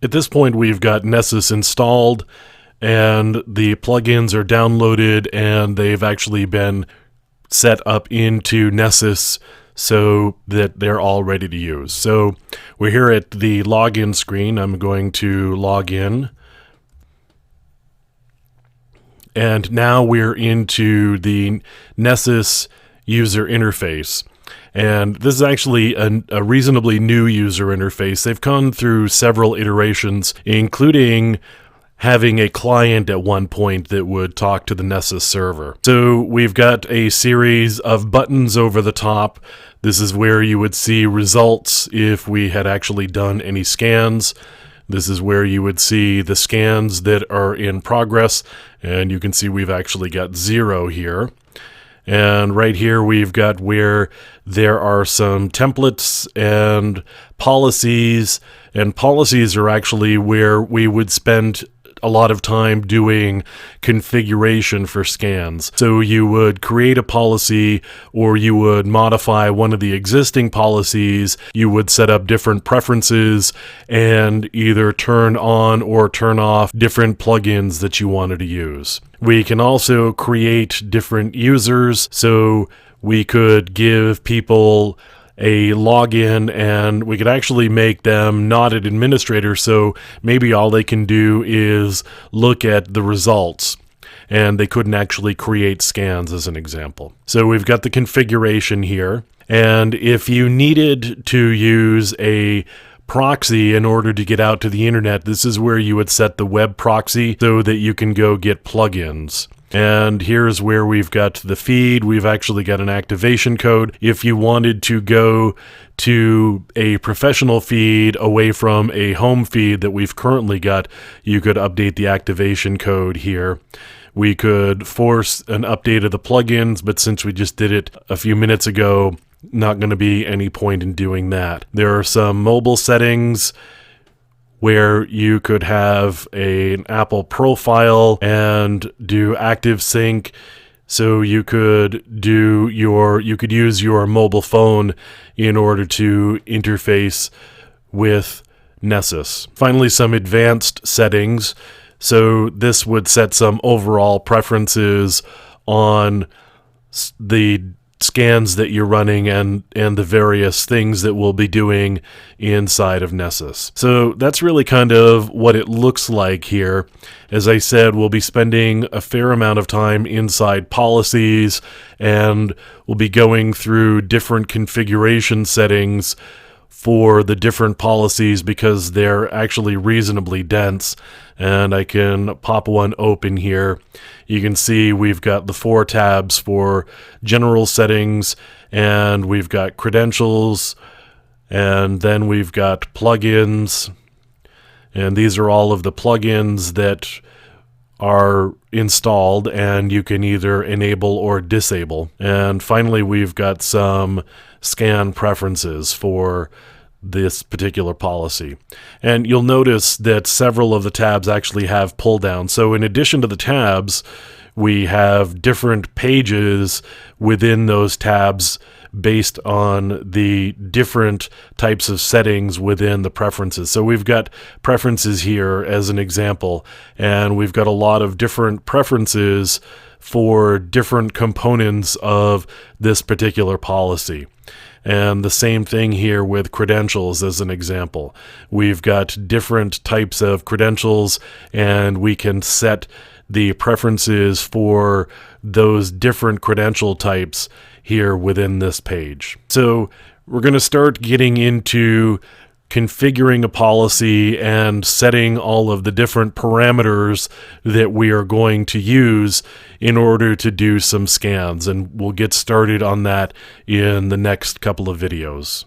At this point, we've got Nessus installed, and the plugins are downloaded, and they've actually been set up into Nessus so that they're all ready to use. So we're here at the login screen. I'm going to log in. And now we're into the Nessus user interface. And this is actually a reasonably new user interface. They've gone through several iterations, including having a client at one point that would talk to the Nessus server. So we've got a series of buttons over the top. This is where you would see results if we had actually done any scans. This is where you would see the scans that are in progress, and you can see we've actually got 0 here. And right here we've got where there are some templates and policies are actually where we would spend a lot of time doing configuration for scans. So you would create a policy, or you would modify one of the existing policies. You would set up different preferences and either turn on or turn off different plugins that you wanted to use. We can also create different users, so we could give people a login, and we could actually make them not an administrator, so maybe all they can do is look at the results, and they couldn't actually create scans as an example. So we've got the configuration here, and if you needed to use a proxy in order to get out to the internet, this is where you would set the web proxy so that you can go get plugins. And here's where we've got the feed. We've actually got an activation code. If you wanted to go to a professional feed away from a home feed that we've currently got, you could update the activation code here. We could force an update of the plugins, but since we just did it a few minutes ago, not going to be any point in doing that. There are some mobile settings where you could have an Apple profile and do active sync, so you could use your mobile phone in order to interface with Nessus. Finally, some advanced settings. So this would set some overall preferences on the scans that you're running and the various things that we'll be doing inside of Nessus. So that's really kind of what it looks like here. As I said, we'll be spending a fair amount of time inside policies, and we'll be going through different configuration settings for the different policies because they're actually reasonably dense. And I can pop one open here. You can see we've got the 4 tabs for general settings, and we've got credentials, and then we've got plugins, and these are all of the plugins that are installed, and you can either enable or disable. And finally, we've got some scan preferences for this particular policy. And you'll notice that several of the tabs actually have pull down. So in addition to the tabs, we have different pages within those tabs based on the different types of settings within the preferences. So we've got preferences here as an example, and we've got a lot of different preferences for different components of this particular policy. And the same thing here with credentials as an example. We've got different types of credentials, and we can set the preferences for those different credential types here within this page. So we're going to start getting into configuring a policy and setting all of the different parameters that we are going to use in order to do some scans, and we'll get started on that in the next couple of videos.